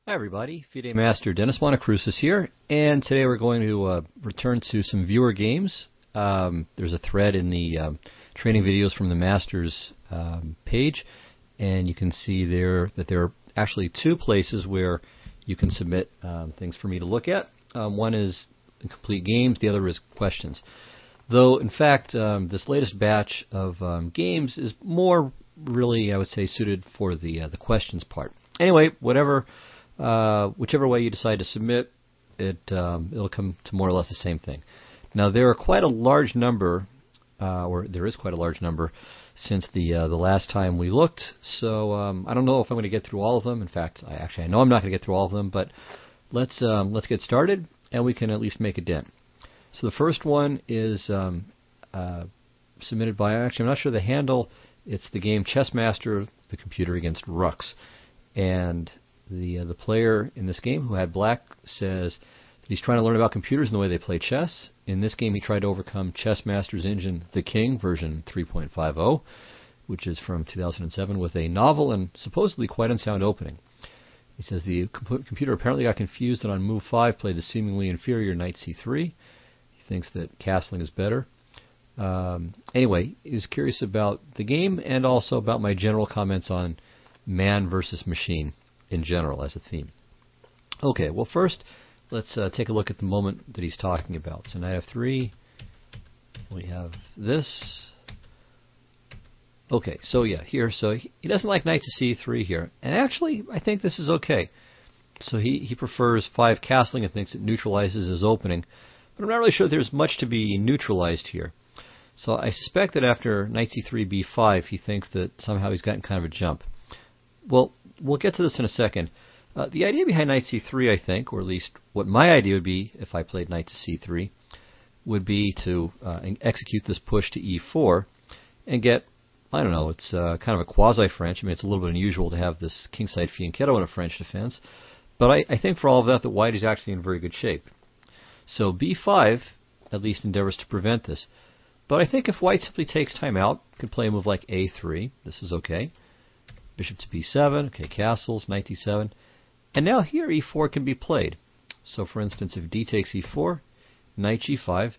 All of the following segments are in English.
Hi everybody, FIDE Master Dennis Monokroussos here, and today we're going to return to some viewer games. There's a thread in the training videos from the Masters page, and you can see there that there are actually two places where you can submit things for me to look at. One is complete games, the other is questions. Though, in fact, this latest batch of games is more really, I would say, suited for the questions part. Anyway, whichever way you decide to submit, it'll come to more or less the same thing. Now, there are quite a large number, or there is quite a large number, since the last time we looked. So I don't know if I'm going to get through all of them. In fact, I know I'm not going to get through all of them. But let's get started, and we can at least make a dent. So the first one is submitted by, actually, I'm not sure the handle. It's the game Chessmaster, the computer against Rux, and the player in this game who had black says that he's trying to learn about computers and the way they play chess. In this game, he tried to overcome Chessmaster's engine, The King, version 3.50, which is from 2007, with a novel and supposedly quite unsound opening. He says the computer apparently got confused and on move 5 played the seemingly inferior knight c3. He thinks that castling is better. Anyway, he was curious about the game and also about my general comments on man versus machine in general as a theme. Okay, well first, let's take a look at the moment that he's talking about. So knight f3, we have this. Okay, so yeah, here, so he doesn't like knight to c3 here. And actually, I think this is okay. So he prefers 5 castling and thinks it neutralizes his opening. But I'm not really sure there's much to be neutralized here. So I suspect that after knight c3, b5, he thinks that somehow he's gotten kind of a jump. Well, we'll get to this in a second. The idea behind knight c3, I think, or at least what my idea would be if I played knight to c3, would be to execute this push to e4 and get, I don't know, it's kind of a quasi-French. I mean, it's a little bit unusual to have this kingside fianchetto in a French defense. But I think for all of that white is actually in very good shape. So b5 at least endeavors to prevent this. But I think if white simply takes time out, could play a move like a3. This is okay. Bishop to b7, okay, castles, knight d7. And now here e4 can be played. So for instance, if d takes e4, knight g5,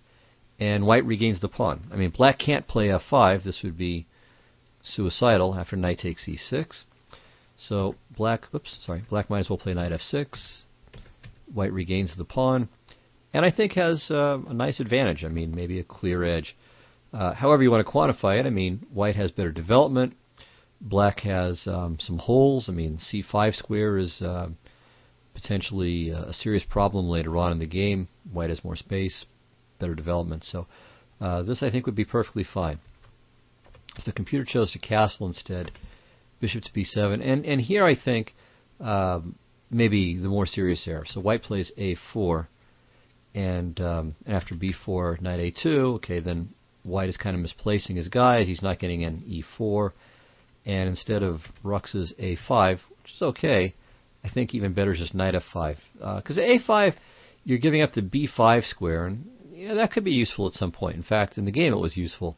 and white regains the pawn. I mean, black can't play f5. This would be suicidal after knight takes e6. So black might as well play knight f6. White regains the pawn. And I think has a nice advantage. I mean, maybe a clear edge. However you want to quantify it, I mean, white has better development. Black has some holes. I mean, c5 square is potentially a serious problem later on in the game. White has more space, better development. So this, I think, would be perfectly fine. So the computer chose to castle instead, bishop to b7. And here, I think, maybe the more serious error. So white plays a4, and after b4, knight a2. Okay, then white is kind of misplacing his guys. He's not getting an e4. And instead of Rux's a5, which is okay, I think even better is just knight f5. Because a5, you're giving up the b5 square, and that could be useful at some point. In fact, in the game it was useful.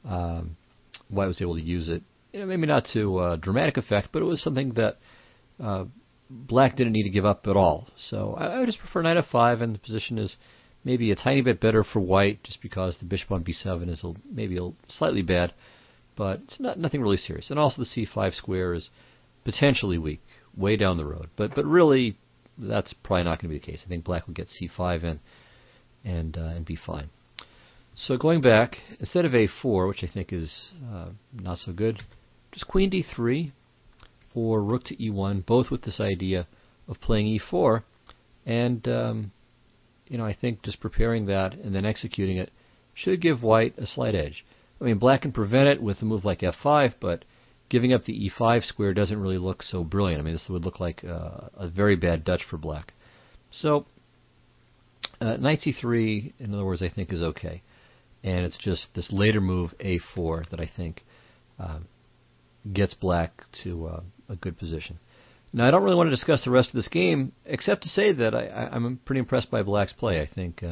White was able to use it. Maybe not to dramatic effect, but it was something that black didn't need to give up at all. So I would just prefer knight f5, and the position is maybe a tiny bit better for white, just because the bishop on b7 is maybe slightly bad. But it's nothing really serious. And also the c5 square is potentially weak, way down the road. But really, that's probably not going to be the case. I think black will get c5 in and be fine. So going back, instead of a4, which I think is not so good, just queen d3 or rook to e1, both with this idea of playing e4. And, I think just preparing that and then executing it should give white a slight edge. I mean, black can prevent it with a move like f5, but giving up the e5 square doesn't really look so brilliant. I mean, this would look like a very bad Dutch for black. So, knight c3, in other words, I think is okay. And it's just this later move, a4, that I think gets black to a good position. Now, I don't really want to discuss the rest of this game, except to say that I'm pretty impressed by black's play. I think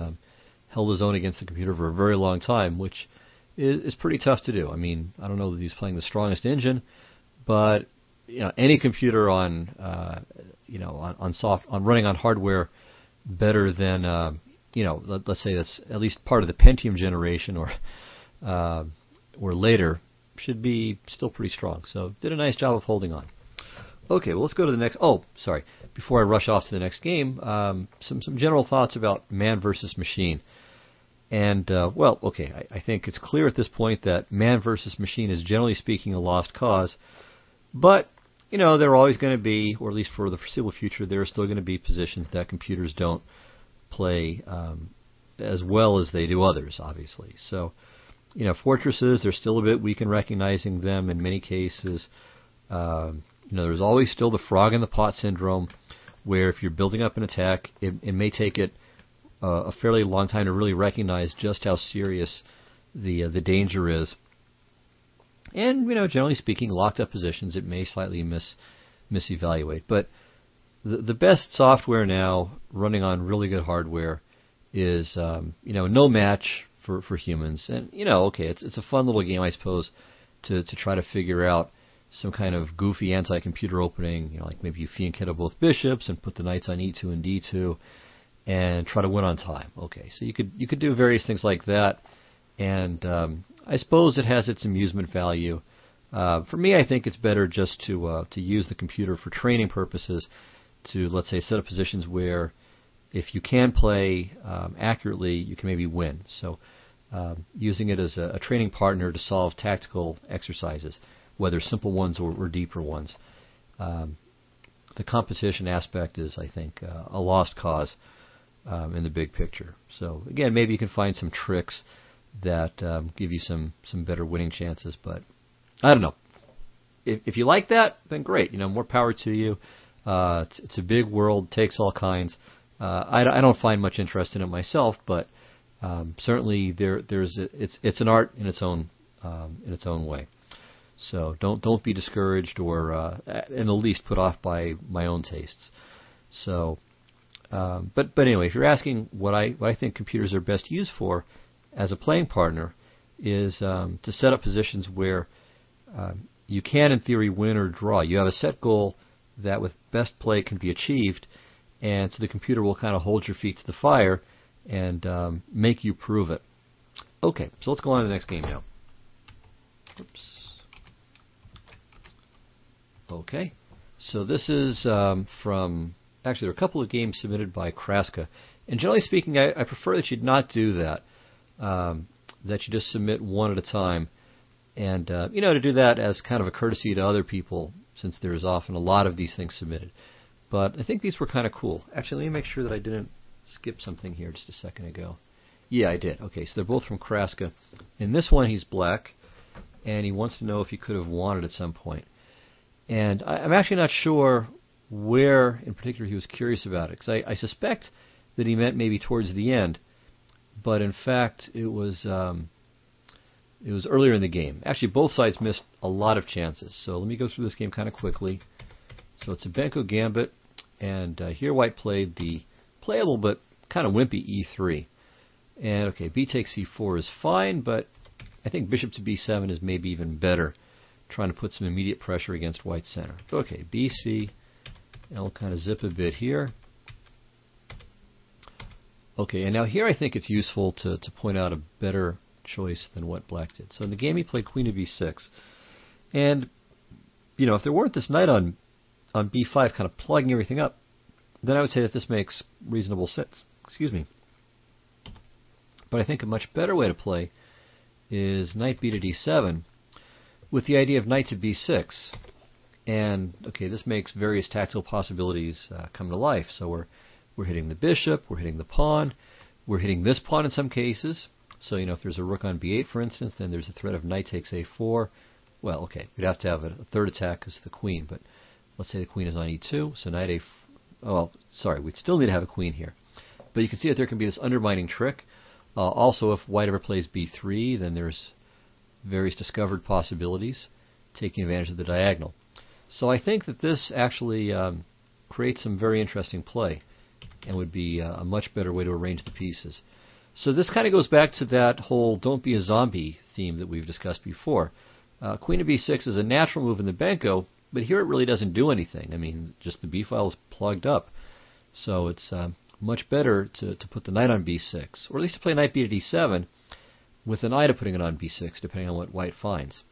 held his own against the computer for a very long time, which is pretty tough to do. I mean, I don't know that he's playing the strongest engine, but any computer on on running on hardware better than let's say that's at least part of the Pentium generation or later, should be still pretty strong. So did a nice job of holding on. Okay, well, let's go to the next. Oh, sorry. Before I rush off to the next game, some general thoughts about man versus machine. And, I think it's clear at this point that man versus machine is generally speaking a lost cause. But, there are always going to be, or at least for the foreseeable future, there are still going to be positions that computers don't play as well as they do others, obviously. So, fortresses, they're still a bit weak in recognizing them in many cases. There's always still the frog in the pot syndrome, where if you're building up an attack, it may take it a fairly long time to really recognize just how serious the danger is. And, generally speaking, locked up positions, it may slightly misevaluate. But the best software now running on really good hardware is, no match for humans. And, it's a fun little game, I suppose, to try to figure out some kind of goofy anti-computer opening, like maybe you fianchetto both bishops and put the knights on e2 and d2 and try to win on time. Okay, so you could do various things like that, and I suppose it has its amusement value. For me, I think it's better just to use the computer for training purposes, to, let's say, set up positions where if you can play accurately, you can maybe win. So using it as a training partner to solve tactical exercises, whether simple ones or deeper ones. The competition aspect is, I think, a lost cause in the big picture. So again, maybe you can find some tricks that give you some better winning chances, but I don't know. If you like that, then great. More power to you. It's a big world, takes all kinds. I don't find much interest in it myself, but certainly it's an art in its own way. So don't be discouraged or in the least put off by my own tastes. So, but anyway, if you're asking what I think computers are best used for as a playing partner, is to set up positions where you can, in theory, win or draw. You have a set goal that with best play can be achieved, and so the computer will kind of hold your feet to the fire and make you prove it. Okay, so let's go on to the next game now. Oops. Okay, so this is from, actually there are a couple of games submitted by Kraska, and generally speaking I prefer that you not do that, that you just submit one at a time, and to do that as kind of a courtesy to other people, since there's often a lot of these things submitted. But I think these were kind of cool. Actually, let me make sure that I didn't skip something here just a second ago. Yeah, I did. Okay, so they're both from Kraska. In this one, he's black, and he wants to know if he could have won it at some point. And I'm actually not sure where in particular he was curious about it, because I suspect that he meant maybe towards the end, but in fact it was earlier in the game. Actually, both sides missed a lot of chances. So let me go through this game kind of quickly. So it's a Benko Gambit, and here White played the playable but kind of wimpy e3. And okay, b takes c4 is fine, but I think bishop to b7 is maybe even better, trying to put some immediate pressure against White's center. Okay, bc, and we'll kind of zip a bit here. Okay, and now here I think it's useful to point out a better choice than what Black did. So in the game he played queen to b6, and if there weren't this knight on b5 kind of plugging everything up, then I would say that this makes reasonable sense. Excuse me. But I think a much better way to play is knight b to d7 with the idea of knight to b6. And okay, this makes various tactical possibilities come to life. So we're hitting the bishop, we're hitting the pawn, we're hitting this pawn in some cases. So if there's a rook on b8, for instance, then there's a threat of knight takes a4. Well, okay, we'd have to have a third attack because of the queen, but let's say the queen is on e2, so knight a. Oh, sorry, we'd still need to have a queen here. But you can see that there can be this undermining trick. Also, if White ever plays b3, then there's various discovered possibilities, taking advantage of the diagonal. So I think that this actually creates some very interesting play, and would be a much better way to arrange the pieces. So this kind of goes back to that whole don't be a zombie theme that we've discussed before. Queen to b6 is a natural move in the Benko, but here it really doesn't do anything. I mean, just the b file is plugged up. So it's much better to put the knight on b6, or at least to play knight b to d7 with an eye to putting it on b6, depending on what white finds.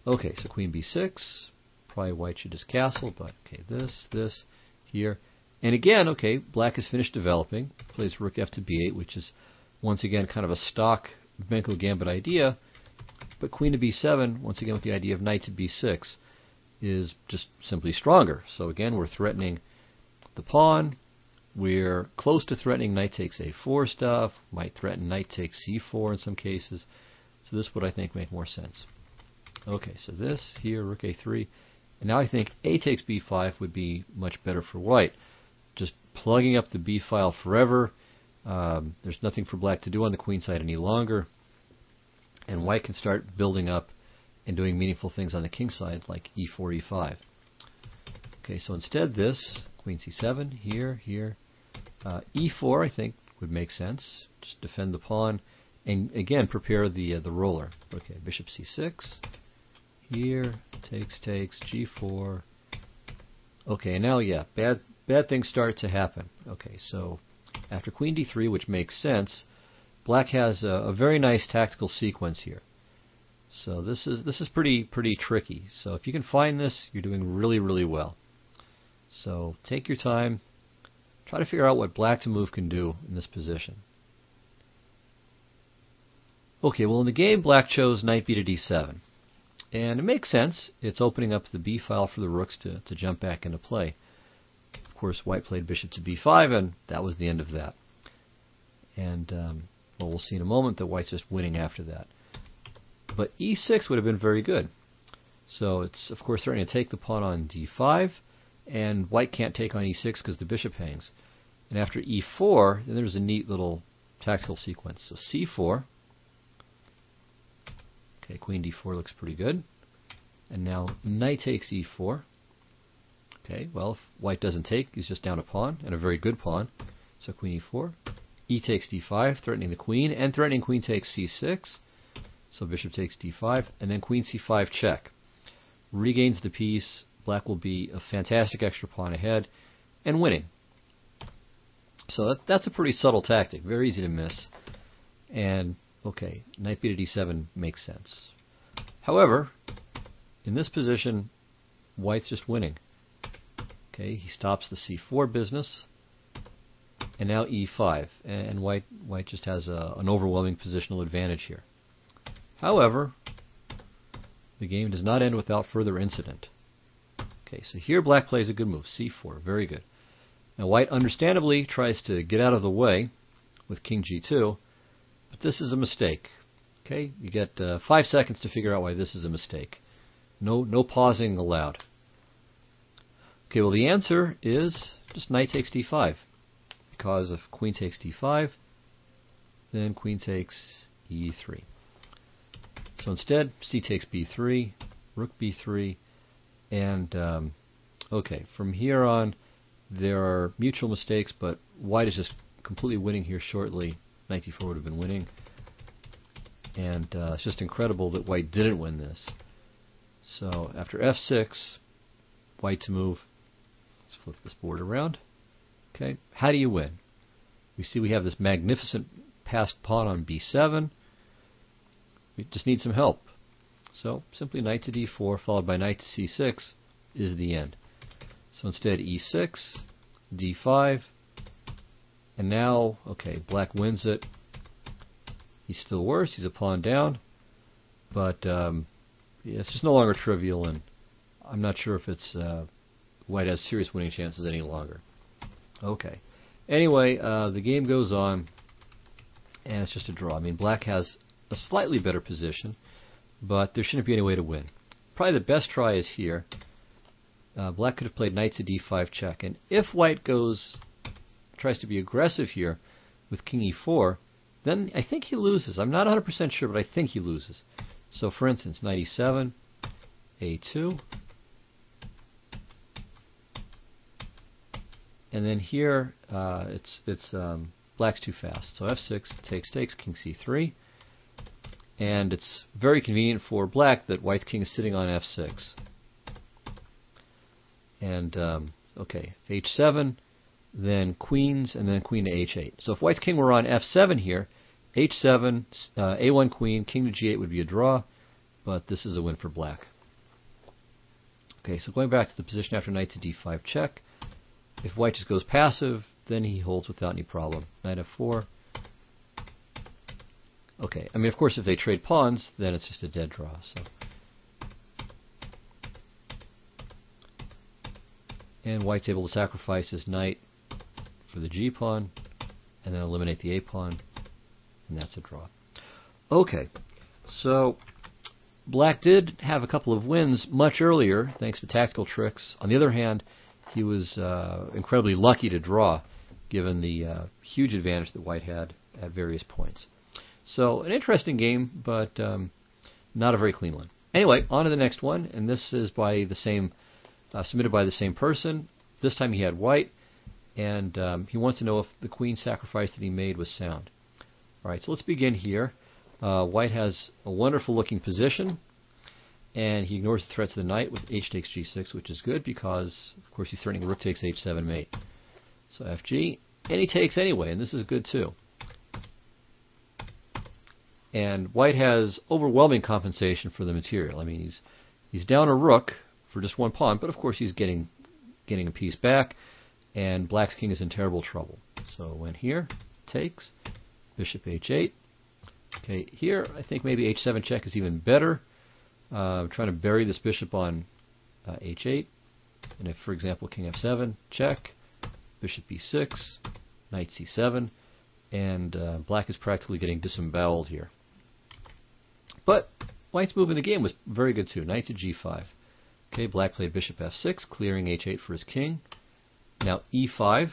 Okay, so queen b6. Probably white should just castle, but okay, this, here. And again, okay, black has finished developing. Plays rook f to b8, which is once again kind of a stock Benko gambit idea. But queen to b7, once again with the idea of knight to b6, is just simply stronger. So again, we're threatening the pawn. We're close to threatening knight takes a4 stuff. Might threaten knight takes c4 in some cases. So this would, I think, make more sense. Okay, so this here, rook a3. And now I think a takes b5 would be much better for white. Just plugging up the b file forever. There's nothing for black to do on the queen side any longer. And white can start building up and doing meaningful things on the king side, like e4, e5. Okay, so instead this, queen c7, here, e4 I think would make sense. Just defend the pawn, and again prepare the roller. Okay, bishop c6, here, takes, g4. Okay, and now yeah, bad things start to happen. Okay, so after queen d3, which makes sense, black has a very nice tactical sequence here. So this is pretty tricky. So if you can find this, you're doing really well. So take your time. Try to figure out what black to move can do in this position. Okay, well in the game, black chose knight b to d7. And it makes sense. It's opening up the b file for the rooks to jump back into play. Of course, white played bishop to b5, and that was the end of that. And well, we'll see in a moment that white's just winning after that. But e6 would have been very good. So it's, of course, threatening to take the pawn on d5, and white can't take on e6 because the bishop hangs. And after e4, then there's a neat little tactical sequence. So c4. Okay, queen d4 looks pretty good. And now knight takes e4. Okay, well, if white doesn't take, he's just down a pawn, and a very good pawn. So queen e4. E takes d5, threatening the queen, and threatening queen takes c6. So bishop takes d5, and then queen c5 check. Regains the piece. Black will be a fantastic extra pawn ahead, and winning. So that's a pretty subtle tactic, very easy to miss. And, okay, knight b to d7 makes sense. However, in this position, white's just winning. Okay, he stops the c4 business, and now e5, and white just has an overwhelming positional advantage here. However, the game does not end without further incident. Okay, so here black plays a good move, c4, very good. Now white understandably tries to get out of the way with king g2, but this is a mistake. Okay, you get 5 seconds to figure out why this is a mistake. No pausing allowed. Okay, well the answer is just knight takes d5. Because if queen takes d5, then queen takes e3. So instead, c takes b3, rook b3, and okay, from here on, there are mutual mistakes, but white is just completely winning here shortly. Knight d4 would have been winning. And it's just incredible that white didn't win this. So after f6, white to move. Let's flip this board around. Okay, how do you win? We see we have this magnificent passed pawn on b7. We just need some help. So simply knight to d4 followed by knight to c6 is the end. So instead e6, d5, and now, okay, black wins it. He's still worse, he's a pawn down, but yeah, it's just no longer trivial, and I'm not sure if it's white has serious winning chances any longer. Okay. Anyway, the game goes on, and it's just a draw. I mean, black has a slightly better position, but there shouldn't be any way to win. Probably the best try is here. Black could have played knight to d5 check, and if white tries to be aggressive here with king e4, then I think he loses. I'm not 100% sure, but I think he loses. So for instance, knight e7, a2, and then here it's black's too fast. So f6 takes, king c3, and it's very convenient for black that white's king is sitting on f6. And, okay, if h7, then queens, and then queen to h8. So if white's king were on f7 here, h7, a1 queen, king to g8 would be a draw, but this is a win for black. Okay, so going back to the position after knight to d5 check, if white just goes passive, then he holds without any problem. Knight f4. Okay, I mean, of course, if they trade pawns, then it's just a dead draw. So, and white's able to sacrifice his knight for the g pawn, and then eliminate the a pawn, and that's a draw. Okay, so black did have a couple of wins much earlier, thanks to tactical tricks. On the other hand, he was incredibly lucky to draw, given the huge advantage that white had at various points. So an interesting game, but not a very clean one. Anyway, on to the next one, and this is by the same submitted by the same person. This time he had white, and he wants to know if the queen sacrifice that he made was sound. All right, so let's begin here. White has a wonderful looking position, and he ignores the threats of the knight with h takes g6, which is good because, of course, he's threatening rook takes h7 mate. So fg, and he takes anyway, and this is good too. And white has overwhelming compensation for the material. I mean, he's down a rook for just one pawn, but of course he's getting a piece back, and black's king is in terrible trouble. So when here, takes, bishop h8. Okay, here I think maybe h7 check is even better. I'm trying to bury this bishop on h8, and if, for example, king f7 check, bishop b6, knight c7, and black is practically getting disemboweled here. But white's move in the game was very good too. Knight to g5. Okay, black played bishop f6, clearing h8 for his king. Now e5,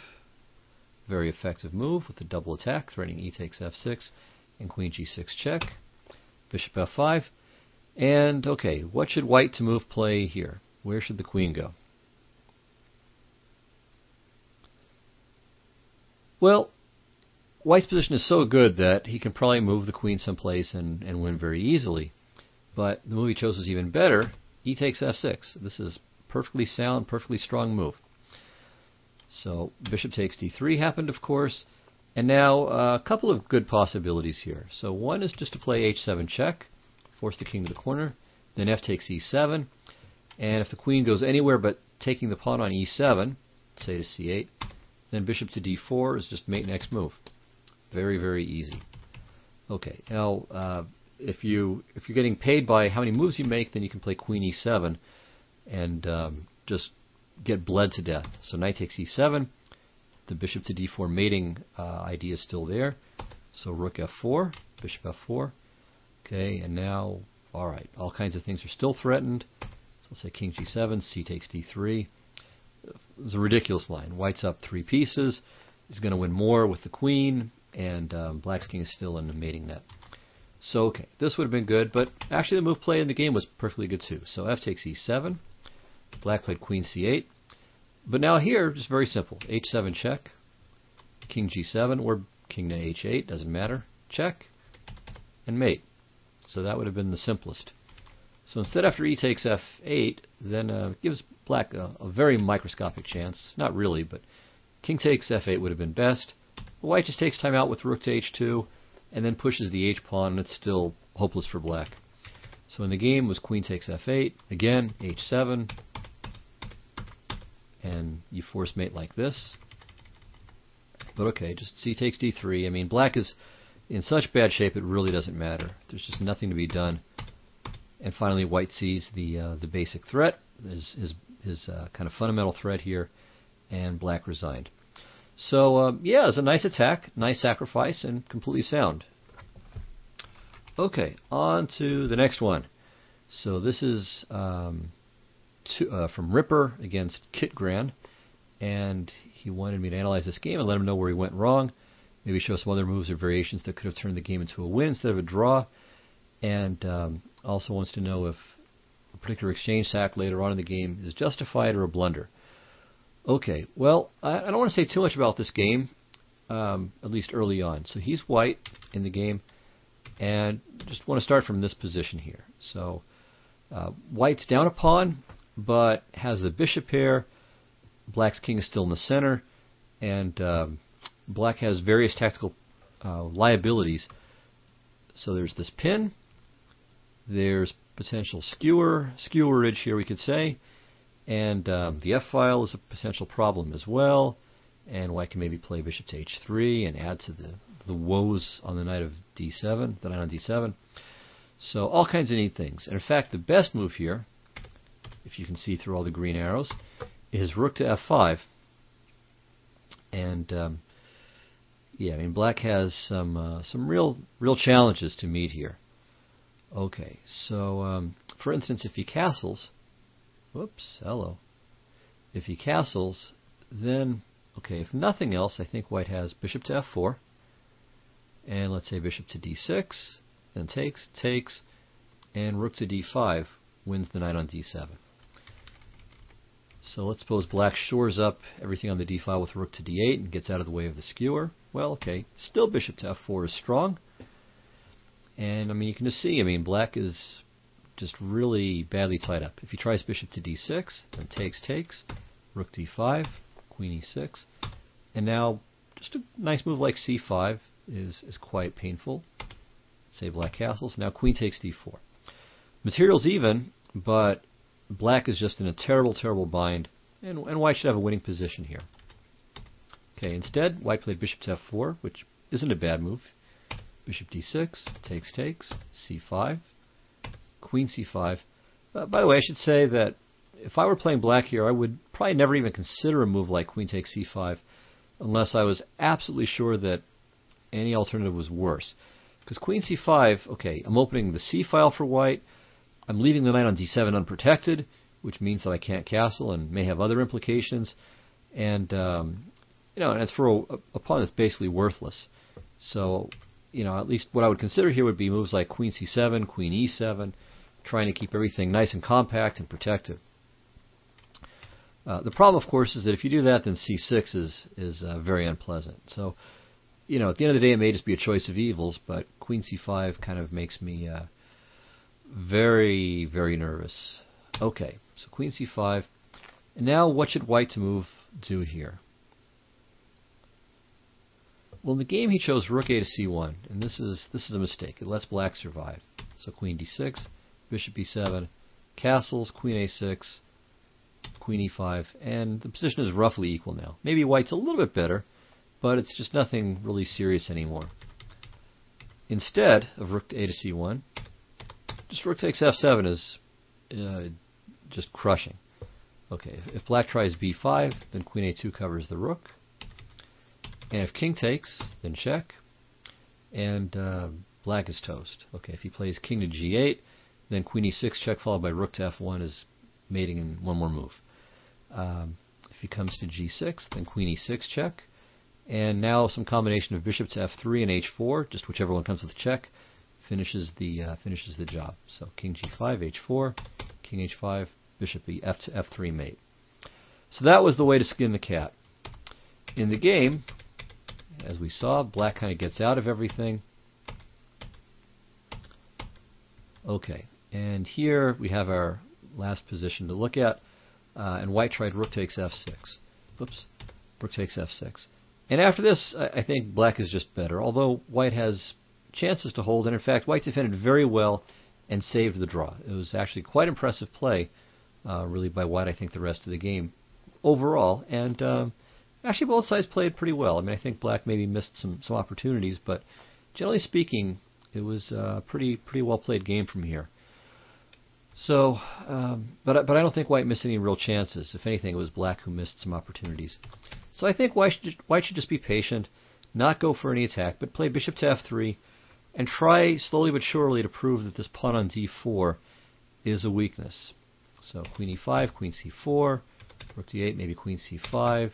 very effective move with the double attack, threatening e takes f6, and queen g6 check. Bishop f5. And, okay, what should white to move play here? Where should the queen go? Well, white's position is so good that he can probably move the queen someplace and win very easily. But the move he chose was even better. E takes f6. This is perfectly sound, perfectly strong move. So bishop takes d3 happened, of course. And now a couple of good possibilities here. So one is just to play h7 check, force the king to the corner. Then f takes e7. And if the queen goes anywhere but taking the pawn on e7, say to c8, then bishop to d4 is just mate next move. Very, very easy. Okay, now if you're getting paid by how many moves you make, then you can play queen e7 and just get bled to death. So knight takes e7. The bishop to d4 mating idea is still there. So rook f4, bishop f4. Okay, and now, all right, all kinds of things are still threatened. So let's say king g7, c takes d3. It's a ridiculous line. White's up 3 pieces. He's going to win more with the queen, and black's king is still in the mating net. So, okay, this would have been good, but actually the move play in the game was perfectly good too. So f takes e7. Black played queen c8. But now here, just very simple. h7 check, king g7, or king to h8, doesn't matter. Check, and mate. So that would have been the simplest. So instead, after e takes f8, then gives black a very microscopic chance. Not really, but king takes f8 would have been best. White just takes time out with rook to h2, and then pushes the h-pawn, and it's still hopeless for black. So in the game was queen takes f8, again, h7, and you force mate like this. But okay, just c takes d3. I mean, black is in such bad shape it really doesn't matter. There's just nothing to be done. And finally, white sees the basic threat, his kind of fundamental threat here, and black resigned. So yeah, it's a nice attack, nice sacrifice, and completely sound. Okay, on to the next one. So this is from Ripper against Kitgran, and he wanted me to analyze this game and let him know where he went wrong. Maybe show some other moves or variations that could have turned the game into a win instead of a draw. And also wants to know if a particular exchange sack later on in the game is justified or a blunder. Okay, well, I don't want to say too much about this game, at least early on. So he's white in the game, and just want to start from this position here. So white's down a pawn, but has the bishop pair, black's king is still in the center, and black has various tactical liabilities. So there's this pin, there's potential skewerage here we could say, and the f-file is a potential problem as well, and white can maybe play bishop to h3 and add to the woes on the knight of d7, the knight on d7. So all kinds of neat things. And in fact, the best move here, if you can see through all the green arrows, is rook to f5. And yeah, I mean, black has some real challenges to meet here. Okay, so for instance, if he castles, whoops, hello. If he castles, then okay, if nothing else, I think white has bishop to f4, and let's say bishop to d6, then takes, and rook to d5 wins the knight on d7. So let's suppose black shores up everything on the d file with rook to d8 and gets out of the way of the skewer. Well, okay, still bishop to f4 is strong. And I mean, you can just see, I mean, black is just really badly tied up. If he tries bishop to d6, then takes, rook d5, queen e6. And now just a nice move like c5 is quite painful. Say black castles. Now queen takes d4. Material's even, but black is just in a terrible bind, and white should have a winning position here. Okay, instead, white played bishop to f4, which isn't a bad move. Bishop d6, takes, c5, queen c5. By the way, I should say that if I were playing black here, I would probably never even consider a move like queen takes c5 unless I was absolutely sure that any alternative was worse. Because queen c5, okay, I'm opening the c file for white. I'm leaving the knight on d7 unprotected, which means that I can't castle and may have other implications. And and it's for a pawn that's basically worthless. So, at least what I would consider here would be moves like queen c7, queen e7, trying to keep everything nice and compact and protected. The problem, of course, is that if you do that, then c6 is very unpleasant. So, at the end of the day, it may just be a choice of evils, but queen c5 kind of makes me very nervous. Okay, so queen c5. And now what should white's move do here? Well, in the game he chose rook a to c1, and this is a mistake. It lets black survive. So queen d6, bishop b7, castles, queen a6, queen e5, and the position is roughly equal now. Maybe white's a little bit better, but it's just nothing really serious anymore. Instead of rook a to c1, just rook takes f7 is just crushing. Okay, if black tries b5, then queen a2 covers the rook. And if king takes, then check. And black is toast. Okay, if he plays king to g8, then queen e6 check followed by rook to f1 is mating in one more move. If he comes to g6, then queen e6 check. And now some combination of bishop to f3 and h4, just whichever one comes with check, finishes the job. So king g5, h4, king h5, bishop f to f3 mate. So that was the way to skin the cat. In the game, as we saw, black kind of gets out of everything. Okay, and here we have our last position to look at, and white tried rook takes f6. Oops, rook takes f6. And after this, I think black is just better, although white has chances to hold, and in fact, white defended very well and saved the draw. It was actually quite impressive play, really, by white, I think, the rest of the game overall, and actually both sides played pretty well. I mean, I think black maybe missed some opportunities, but generally speaking, it was a pretty well played game from here. So, but I don't think white missed any real chances. If anything, it was black who missed some opportunities. So I think white should just be patient, not go for any attack, but play bishop to f3, and try slowly but surely to prove that this pawn on d4 is a weakness. So queen e5, queen c4, rook d8, maybe queen c5,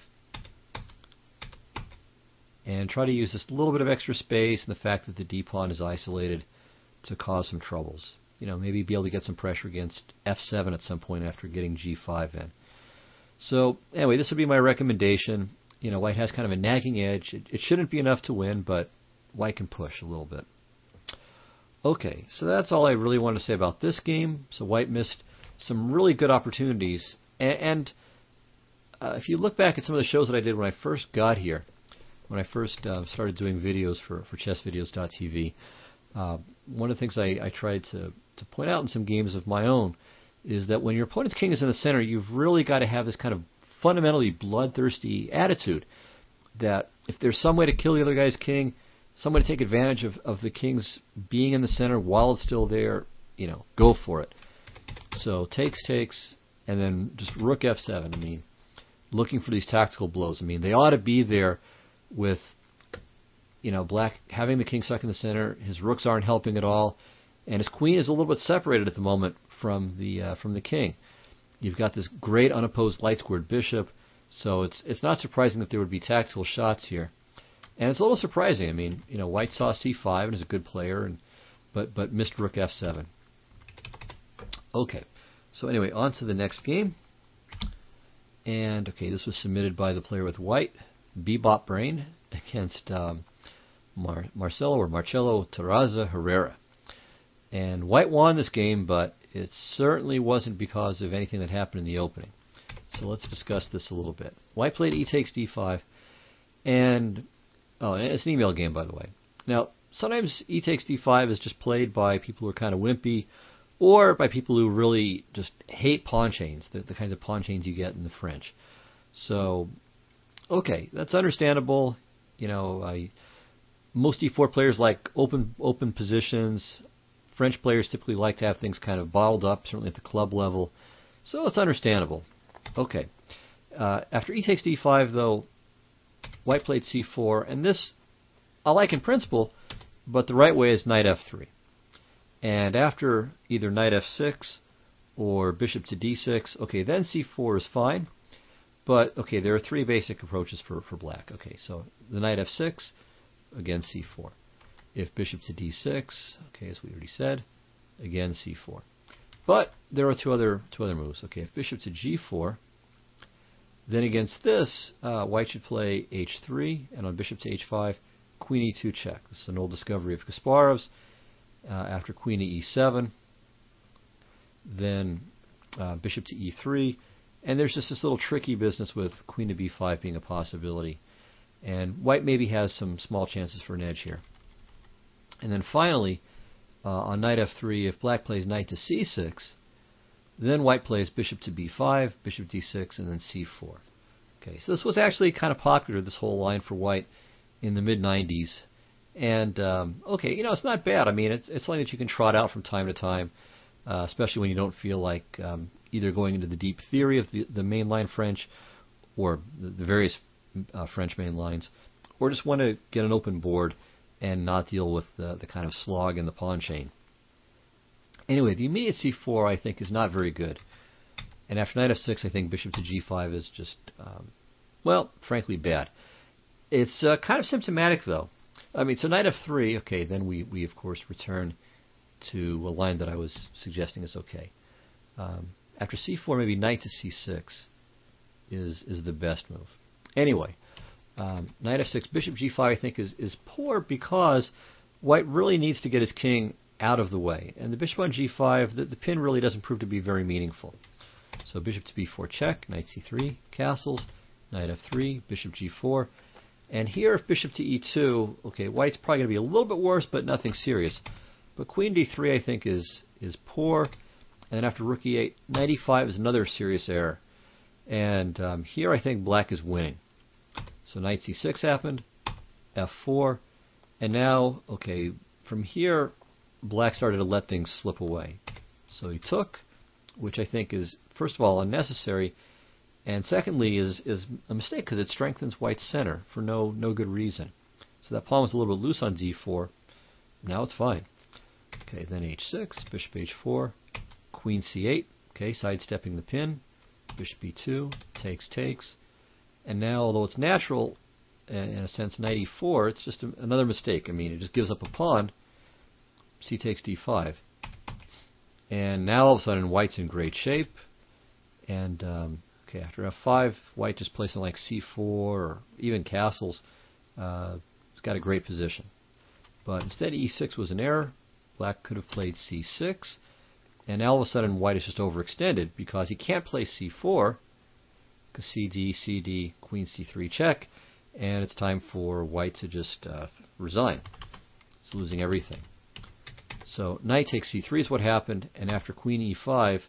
and try to use this little bit of extra space and the fact that the d pawn is isolated to cause some troubles. Maybe be able to get some pressure against f7 at some point after getting g5 in. So anyway, this would be my recommendation. White has kind of a nagging edge. It shouldn't be enough to win, but white can push a little bit. Okay, so that's all I really wanted to say about this game. So white missed some really good opportunities, and if you look back at some of the shows that I did when I first got here, when I first started doing videos for chessvideos.tv, one of the things I tried to point out in some games of my own is that when your opponent's king is in the center, you've really got to have this kind of fundamentally bloodthirsty attitude that if there's some way to kill the other guy's king, some way to take advantage of the king's being in the center while it's still there, go for it. So takes, and then just rook f7. I mean, looking for these tactical blows. I mean, they ought to be there with, black having the king stuck in the center. His rooks aren't helping at all, and his queen is a little bit separated at the moment from the king. You've got this great unopposed light squared bishop, so it's not surprising that there would be tactical shots here. And it's a little surprising. I mean, white saw c5 and is a good player, but missed rook f7. Okay, so anyway, on to the next game. And okay, this was submitted by the player with white, Bebop Brain, against Marcello Terraza Herrera. And white won this game, but it certainly wasn't because of anything that happened in the opening. So let's discuss this a little bit. White played e takes d5, and it's an email game, by the way. Now, sometimes e takes d5 is just played by people who are kind of wimpy, or by people who really just hate pawn chains, the kinds of pawn chains you get in the French. So, okay, that's understandable. Most e4 players like open positions. French players typically like to have things kind of bottled up, certainly at the club level. So it's understandable. Okay. After e takes d5, though, white played c4, and this I like in principle, but the right way is knight f3. And after either knight f6 or bishop to d6, okay, then c4 is fine. But, okay, there are three basic approaches for black. Okay, so the knight f6, again c4. If bishop to d6, okay, as we already said, again c4. But there are two other moves. Okay, if bishop to g4, then against this, white should play h3, and on bishop to h5, queen e2 check. This is an old discovery of Kasparov's. After queen to e7, then bishop to e3, and there's just this little tricky business with queen to b5 being a possibility. And white maybe has some small chances for an edge here. And then finally, on knight f3, if black plays knight to c6, then white plays bishop to b5, bishop d6, and then c4. Okay, so this was actually kind of popular, this whole line for white, in the mid-90s. And, okay, it's not bad. I mean, it's something that you can trot out from time to time, especially when you don't feel like either going into the deep theory of the mainline French or the various French main lines, or just want to get an open board and not deal with the kind of slog in the pawn chain. Anyway, the immediate c4, I think, is not very good. And after knight f6, I think bishop to g5 is just, frankly bad. It's kind of symptomatic, though. I mean, so knight f3, okay, then we of course return to a line that I was suggesting is okay. After c4, maybe knight to c6 is the best move. Anyway, knight f6, bishop g5, I think is poor because white really needs to get his king out of the way. And the bishop on g5, the pin really doesn't prove to be very meaningful. So bishop to b4 check, knight c3, castles, knight f3, bishop g4. And here, if bishop to e2, okay, white's probably going to be a little bit worse, but nothing serious. But queen d3, I think, is poor. And then after rook e8, knight e5 is another serious error. And here, I think black is winning. So knight c6 happened, f4, and now, okay, from here, black started to let things slip away. So he took, which I think is, first of all, unnecessary, and secondly is a mistake because it strengthens white's center for no good reason. So that pawn was a little bit loose on d4. Now it's fine. Okay, then h6, bishop h4, queen c8, okay, sidestepping the pin, bishop e2, takes, and now, although it's natural, in a sense, knight e4, it's just another mistake. I mean, it just gives up a pawn, c takes d5. And now all of a sudden white's in great shape, and okay, after f5, white just plays something like c4 or even castles. It's got a great position. But instead e6 was an error. Black could have played c6. And now all of a sudden white is just overextended because he can't play c4 Because CD, CD, queen c3 check, and it's time for white to just resign. It's losing everything. So knight takes c3 is what happened, and after queen e5,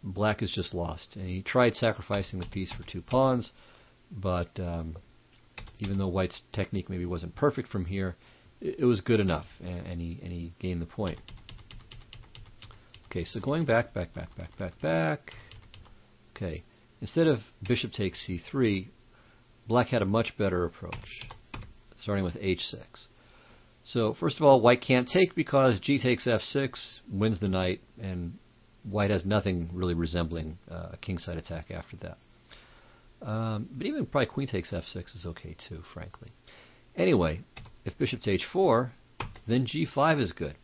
black is just lost. And he tried sacrificing the piece for 2 pawns, but even though white's technique maybe wasn't perfect from here, it was good enough, and he gained the point. Okay, so going back. Okay, instead of bishop takes c3, black had a much better approach, starting with h6. So first of all, white can't take because g takes f6, wins the knight, and white has nothing really resembling a kingside attack after that. But even probably queen takes f6 is okay too, frankly. Anyway, if bishop to h4, then g5 is good.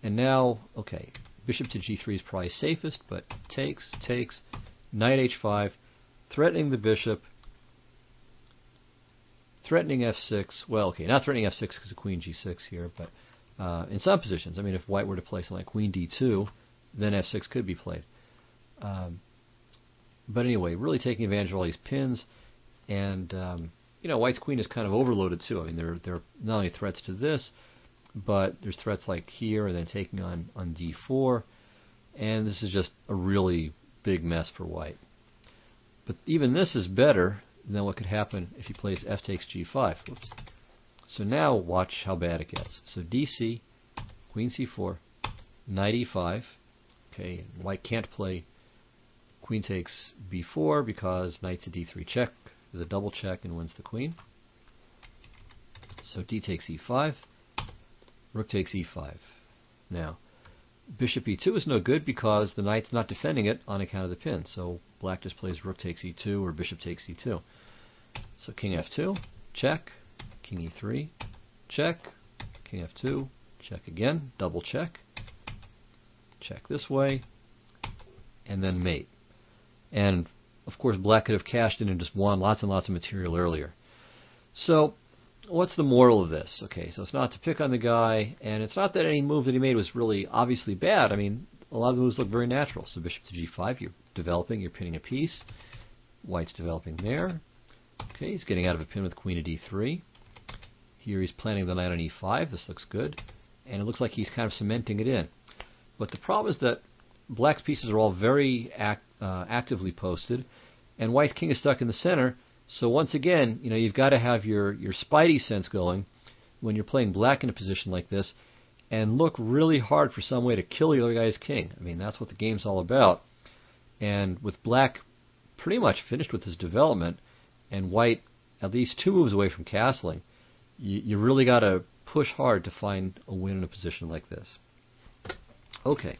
And now, okay, bishop to g3 is probably safest, but takes, knight h5, threatening the bishop, threatening f6. Well, okay, not threatening f6 because of queen g6 here, but in some positions, I mean, if white were to play something like queen d2, then f6 could be played. But anyway, really taking advantage of all these pins, and you know, white's queen is kind of overloaded too. I mean, there are not only threats to this, but there's threats like here, and then taking on d4, and this is just a really big mess for white. But even this is better than what could happen if he plays f takes g5. Whoops. So now watch how bad it gets. So dc, queen c4, knight e5. Okay, and white can't play queen takes b4 because knight to d3 check is a double check and wins the queen. So d takes e5, rook takes e5. Now, bishop e2 is no good because the knight's not defending it on account of the pin. So black just plays rook takes e2 or bishop takes e2. So king f2, check, king e3, check, king f2, check again, double check, check this way, and then mate. And of course black could have cashed in and just won lots and lots of material earlier. So what's the moral of this? Okay, so it's not to pick on the guy, and it's not that any move that he made was really obviously bad. I mean, a lot of the moves look very natural. So bishop to g5, you're developing, you're pinning a piece. White's developing there. Okay, he's getting out of a pin with queen to d3. Here he's planting the knight on e5. This looks good. And it looks like he's kind of cementing it in. But the problem is that black's pieces are all very actively posted, and white's king is stuck in the center. So once again, you know, you've got to have your spidey sense going when you're playing black in a position like this, and look really hard for some way to kill the other guy's king. I mean, that's what the game's all about. And with black pretty much finished with his development, and white at least 2 moves away from castling, you really got to push hard to find a win in a position like this. Okay,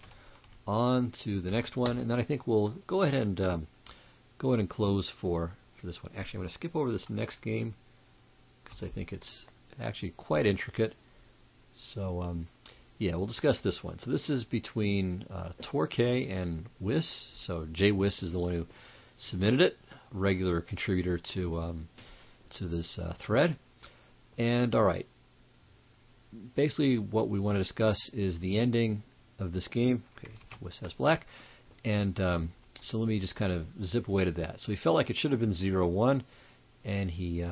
on to the next one, and then I think we'll go ahead and close for this one. Actually, I'm going to skip over this next game because I think it's actually quite intricate. So yeah, we'll discuss this one. So this is between Torquay and Wiss. So Jay Wiss is the one who submitted it, regular contributor to this thread. And all right, basically what we want to discuss is the ending of this game. Okay, Wiss has black, and so let me just kind of zip away to that. So he felt like it should have been 0-1, and he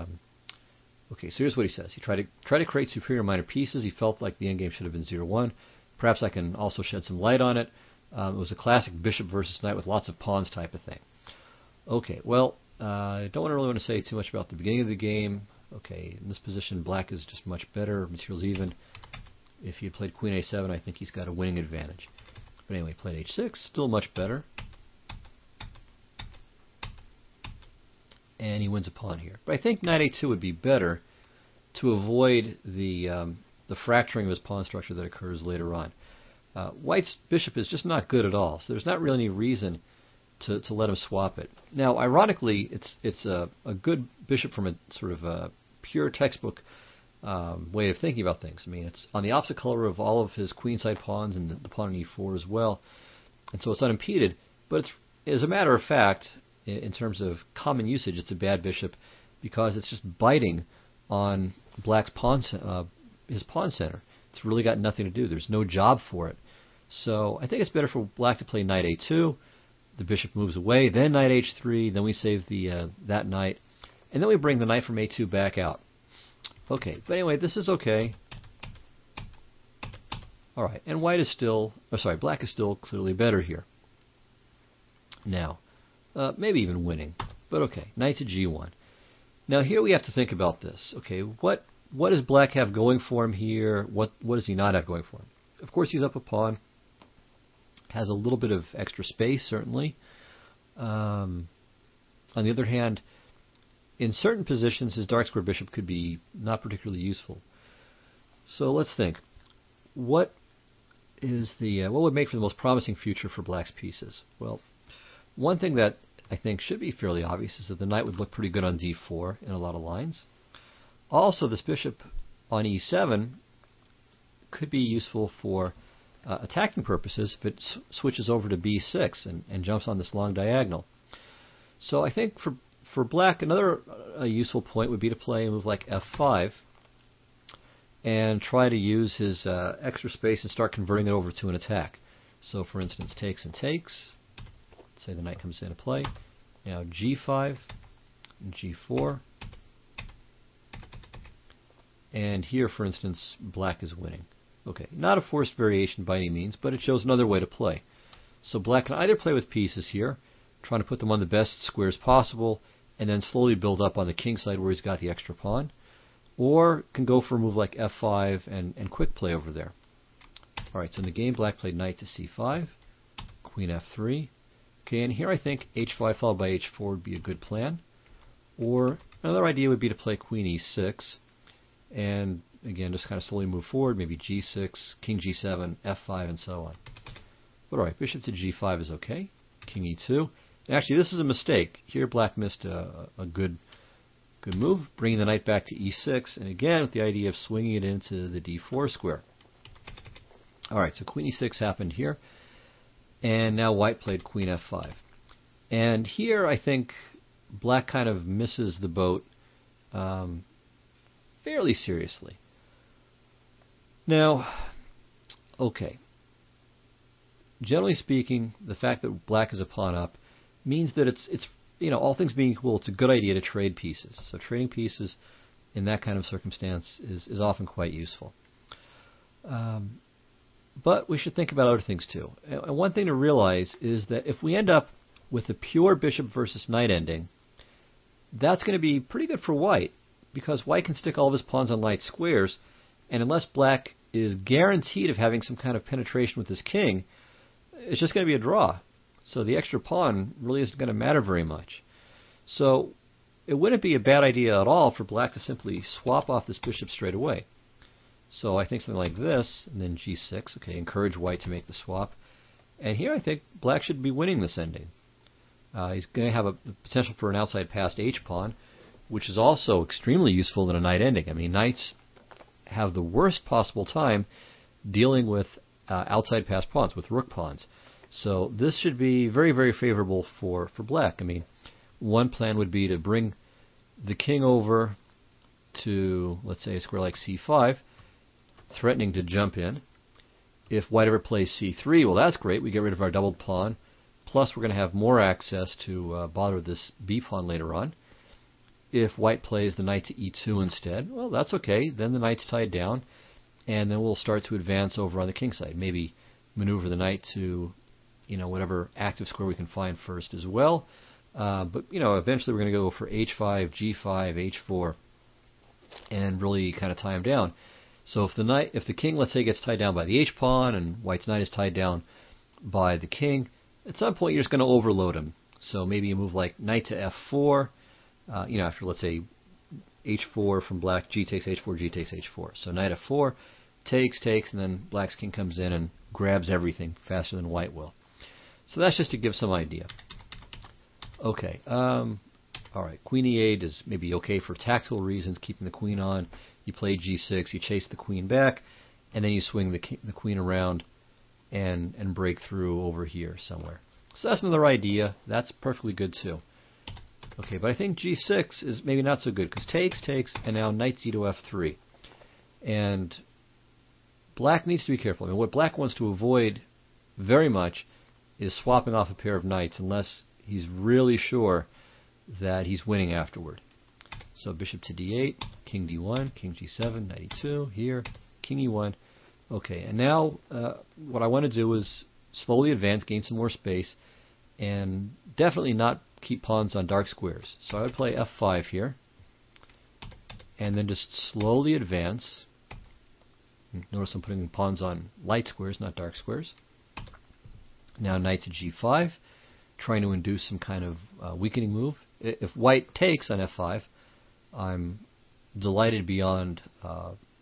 okay, so here's what he says. He tried to create superior minor pieces. He felt like the endgame should have been 0-1. Perhaps I can also shed some light on it. It was a classic bishop versus knight with lots of pawns type of thing. Okay, well, I don't really want to say too much about the beginning of the game. Okay, in this position, black is just much better. Material's even. If he had played queen a7, I think he's got a winning advantage. But anyway, played h6, still much better. And he wins a pawn here. But I think knight a2 would be better to avoid the fracturing of his pawn structure that occurs later on. White's bishop is just not good at all, so there's not really any reason to let him swap it. Now, ironically, it's a good bishop from a sort of a pure textbook way of thinking about things. I mean, it's on the opposite color of all of his queenside pawns and the pawn on e4 as well, and so it's unimpeded. But as a matter of fact, in terms of common usage, it's a bad bishop because it's just biting on black's his pawn center. It's really got nothing to do. There's no job for it. So I think it's better for black to play knight a2. the bishop moves away, then knight h3, then we save the that knight, and then we bring the knight from a2 back out. Okay, but anyway, this is okay. All right, and white is still, black is still clearly better here. Now, maybe even winning, but okay, knight to g1. Now here we have to think about this. Okay, what does black have going for him here? What does he not have going for him? Of course, he's up a pawn. Has a little bit of extra space, certainly. On the other hand, in certain positions, his dark square bishop could be not particularly useful. So let's think. What would make for the most promising future for black's pieces? Well, one thing that I think should be fairly obvious is that the knight would look pretty good on d4 in a lot of lines. Also, this bishop on e7 could be useful for attacking purposes if it switches over to b6 and jumps on this long diagonal. So I think for black, another useful point would be to play a move like f5 and try to use his extra space and start converting it over to an attack. So for instance, takes and takes. Let's say the knight comes into play. Now g5, and g4. And here, for instance, black is winning. Okay, not a forced variation by any means, but it shows another way to play. So black can either play with pieces here, trying to put them on the best squares possible, and then slowly build up on the king side where he's got the extra pawn, or can go for a move like f5 and quick play over there. Alright, so in the game, black played knight to c5, queen f3. Okay, and here I think h5 followed by h4 would be a good plan. Or another idea would be to play queen e6, and again, just kind of slowly move forward, maybe g6, king g7, f5, and so on. But alright, bishop to g5 is okay. King e2. And actually, this is a mistake. Here, black missed a good move, bringing the knight back to e6, and again, with the idea of swinging it into the d4 square. Alright, so queen e6 happened here, and now white played queen f5. And here, I think black kind of misses the boat fairly seriously. Now, okay. Generally speaking, the fact that black is a pawn up means that it's all things being equal, it's a good idea to trade pieces. So trading pieces in that kind of circumstance is often quite useful. But we should think about other things too. And one thing to realize is that if we end up with a pure bishop versus knight ending, that's going to be pretty good for white, because white can stick all of his pawns on light squares, and unless black is guaranteed of having some kind of penetration with his king, it's just going to be a draw. So the extra pawn really isn't going to matter very much. So it wouldn't be a bad idea at all for black to simply swap off this bishop straight away. So I think something like this, and then g6, okay, encourage white to make the swap. And here I think black should be winning this ending. He's going to have a potential for an outside passed h-pawn, which is also extremely useful in a knight ending. I mean, knights have the worst possible time dealing with outside passed pawns, with rook pawns. So this should be very, very favorable for black. I mean, one plan would be to bring the king over to, let's say, a square like c5, threatening to jump in. If white ever plays c3, well, that's great. We get rid of our doubled pawn. Plus, we're going to have more access to bother with this b pawn later on. If white plays the knight to e2 instead, well, that's okay. Then the knight's tied down, and then we'll start to advance over on the king side. Maybe maneuver the knight to, whatever active square we can find first as well. But eventually we're going to go for h5, g5, h4, and really kind of tie him down. So if the king, let's say, gets tied down by the h pawn, and white's knight is tied down by the king, at some point you're just going to overload him. So maybe a move like knight to f4. After, let's say, h4 from black, g takes h4, g takes h4. So knight f4, takes, and then black's king comes in and grabs everything faster than white will. So that's just to give some idea. Okay, all right, queen e8 is maybe okay for tactical reasons, keeping the queen on. You play g6, you chase the queen back, and then you swing the queen around and break through over here somewhere. So that's another idea. That's perfectly good too. Okay, but I think g6 is maybe not so good, because takes, and now knight d to f3. And black needs to be careful. I mean, what black wants to avoid very much is swapping off a pair of knights unless he's really sure that he's winning afterward. So bishop to d8, king d1, king g7, knight e2, here, king e1. Okay, and now what I want to do is slowly advance, gain some more space, and definitely not keep pawns on dark squares. So I would play f5 here, and then just slowly advance. Notice I'm putting pawns on light squares, not dark squares. Now knight to g5, trying to induce some kind of weakening move. If white takes on f5, I'm delighted beyond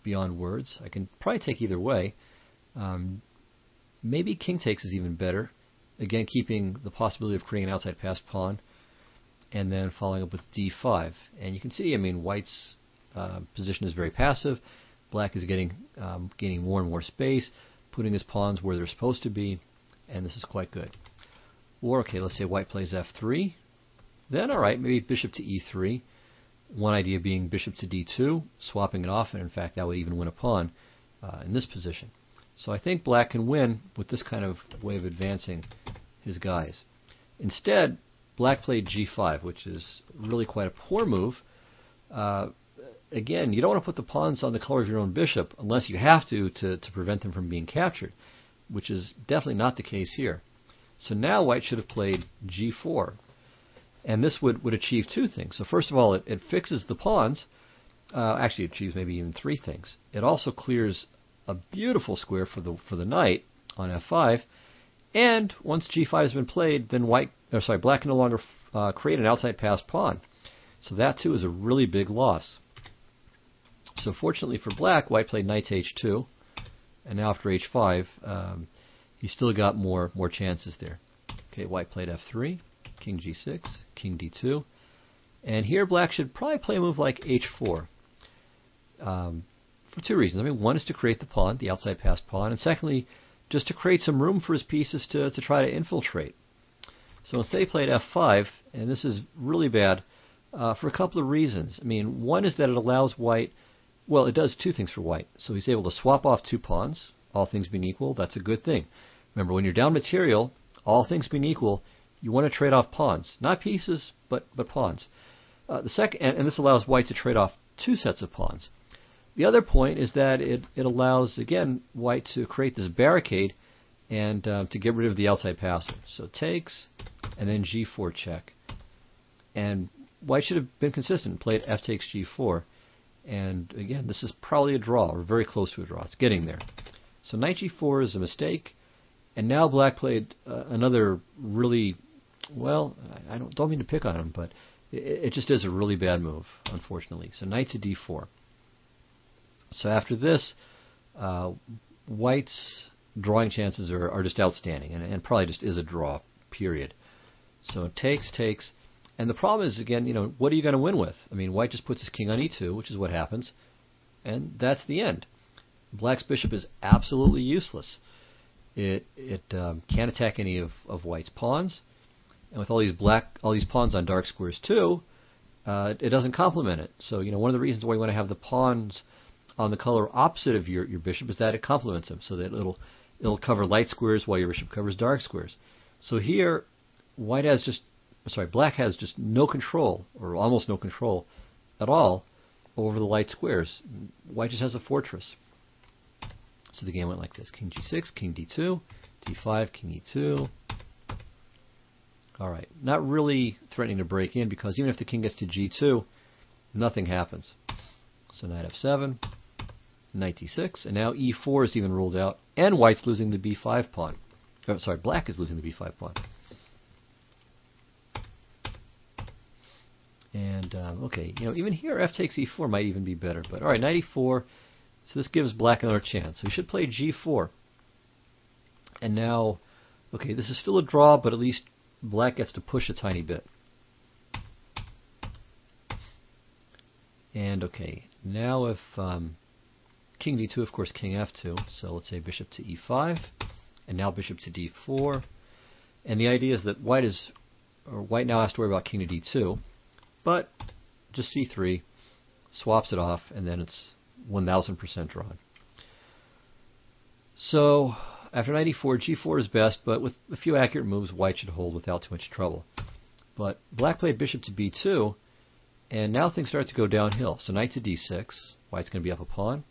words. I can probably take either way. Maybe king takes is even better. Again, keeping the possibility of creating an outside passed pawn, and then following up with d5. And you can see, I mean, white's position is very passive. Black is gaining more and more space, putting his pawns where they're supposed to be, and this is quite good. Or, okay, let's say white plays f3. Then, all right, maybe bishop to e3. One idea being bishop to d2, swapping it off, and in fact that would even win a pawn in this position. So I think black can win with this kind of way of advancing his guys. Instead, black played g5, which is really quite a poor move. Again, you don't want to put the pawns on the color of your own bishop unless you have to prevent them from being captured, which is definitely not the case here. So now white should have played g4. And this would achieve two things. So first of all, it fixes the pawns. Actually, it achieves maybe even three things. It also clears a beautiful square for the knight on f5. And once g5 has been played, then black can no longer create an outside passed pawn. So that too is a really big loss. So fortunately for black, white played knight to h2, and now after h5, he's still got more chances there. Okay, white played f3. King g6, king d2, and here black should probably play a move like h4 for two reasons. I mean, one is to create the pawn, the outside passed pawn, and secondly, just to create some room for his pieces to try to infiltrate. So instead he played f5, and this is really bad for a couple of reasons. I mean, one is that it allows white, well, it does two things for white. So he's able to swap off two pawns, all things being equal. That's a good thing. Remember, when you're down material, all things being equal, you want to trade off pawns, not pieces, but pawns. The second, and this allows white to trade off two sets of pawns. The other point is that it allows, again, white to create this barricade and to get rid of the outside passer. So takes, and then g4 check. And white should have been consistent, played f takes g4. And again, this is probably a draw, or very close to a draw. It's getting there. So knight g4 is a mistake. And now black played another really, well, I don't mean to pick on him, but it just is a really bad move, unfortunately. So knight to d4. So after this, white's drawing chances are just outstanding, and probably just is a draw, period. So it takes, and the problem is, again, what are you going to win with? I mean, white just puts his king on e2, which is what happens, and that's the end. Black's bishop is absolutely useless. It can't attack any of white's pawns, and with all these pawns on dark squares too, it doesn't complement it. So one of the reasons why you want to have the pawns on the color opposite of your bishop is that it complements them, so that it'll cover light squares while your bishop covers dark squares. So here, black has just no control, or almost no control at all, over the light squares. White just has a fortress. So the game went like this. King g6, king d2, d5, king e2. All right. Not really threatening to break in, because even if the king gets to g2, nothing happens. So knight f7, knight d6, and now e4 is even ruled out, and white's losing the b5 pawn. Black is losing the b5 pawn. And, okay, even here f takes e4 might even be better. But, all right, knight e4. So this gives black another chance. So he should play g4. And now, okay, this is still a draw, but at least black gets to push a tiny bit. And, okay, now if king d2, of course, king f2. So let's say bishop to e5, and now bishop to d4. And the idea is that white now has to worry about king to d2. But just c3, swaps it off, and then it's 1000% drawn. So after knight e4, g4 is best, but with a few accurate moves, white should hold without too much trouble. But black played bishop to b2, and now things start to go downhill. So knight to d6, white's going to be up a pawn,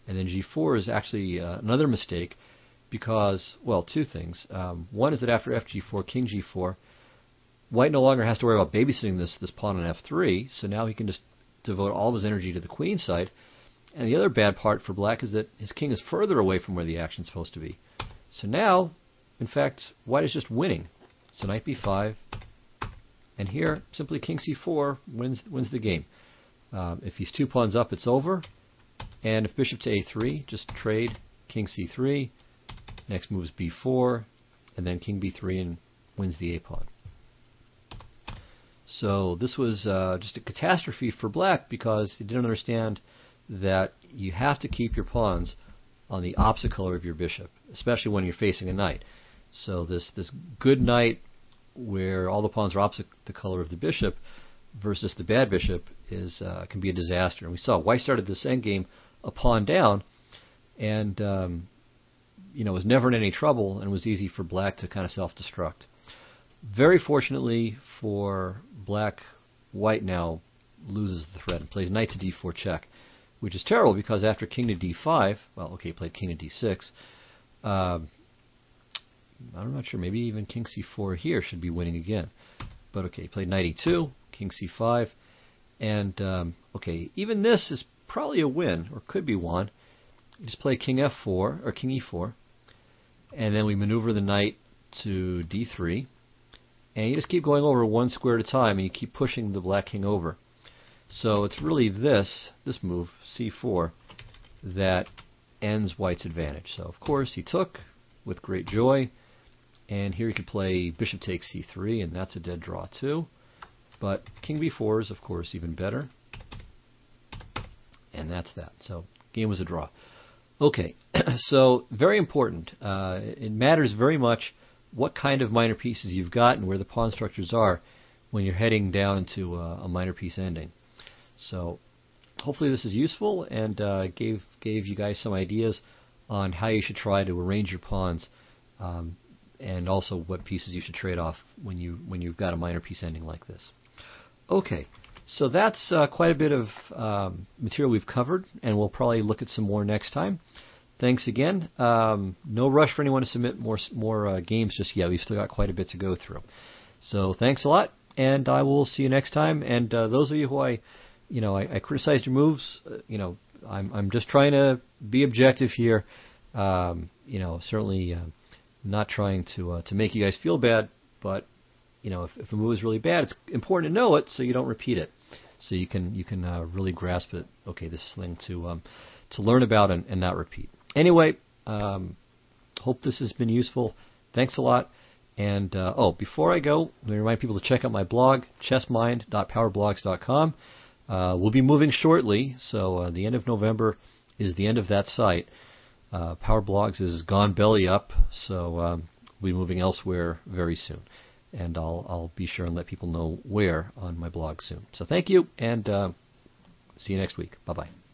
and then g4 is actually another mistake because, well, two things. One is that after fg4, king g4, white no longer has to worry about babysitting this pawn on f3, so now he can just devote all of his energy to the queen side. And the other bad part for black is that his king is further away from where the action's supposed to be. So now, in fact, white is just winning. So knight b5, and here, simply king c4 wins the game. If he's 2 pawns up, it's over. And if bishop to a3, just trade king c3. Next move is b4, and then king b3 and wins the a pawn. So this was just a catastrophe for black because he didn't understand that you have to keep your pawns on the opposite color of your bishop, especially when you're facing a knight. So this good knight where all the pawns are opposite the color of the bishop versus the bad bishop is can be a disaster. And we saw white started this endgame a pawn down, and was never in any trouble, and it was easy for black to kind of self-destruct. Very fortunately for black, white now loses the threat and plays knight to d4 check, which is terrible because after king to d5, well, okay, he played king to d6. I'm not sure, maybe even king c4 here should be winning again. But okay, he played knight e2, king c5, and okay, even this is probably a win, or could be one. You just play king f4, or king e4, and then we maneuver the knight to d3, and you just keep going over one square at a time, and you keep pushing the black king over. So it's really this move, c4, that ends white's advantage. So of course he took with great joy, and here he could play bishop takes c3, and that's a dead draw too. But king b4 is of course even better, and that's that. So game was a draw. Okay, so very important. It matters very much what kind of minor pieces you've got and where the pawn structures are when you're heading down into a minor piece ending. So hopefully this is useful and gave you guys some ideas on how you should try to arrange your pawns, and also what pieces you should trade off when you've got a minor piece ending like this. Okay, so that's quite a bit of material we've covered, and we'll probably look at some more next time. Thanks again. No rush for anyone to submit more games just yet. We've still got quite a bit to go through. So thanks a lot, and I will see you next time. And those of you who I criticized your moves. I'm just trying to be objective here. Certainly not trying to make you guys feel bad, but if a move is really bad, it's important to know it so you don't repeat it. So you can really grasp it. Okay, this is something to learn about and not repeat. Anyway, hope this has been useful. Thanks a lot. And before I go, let me remind people to check out my blog, chessmind.powerblogs.com. We'll be moving shortly, so the end of November is the end of that site. Power Blogs has gone belly up, so we'll be moving elsewhere very soon. And I'll be sure and let people know where on my blog soon. So thank you, and see you next week. Bye-bye.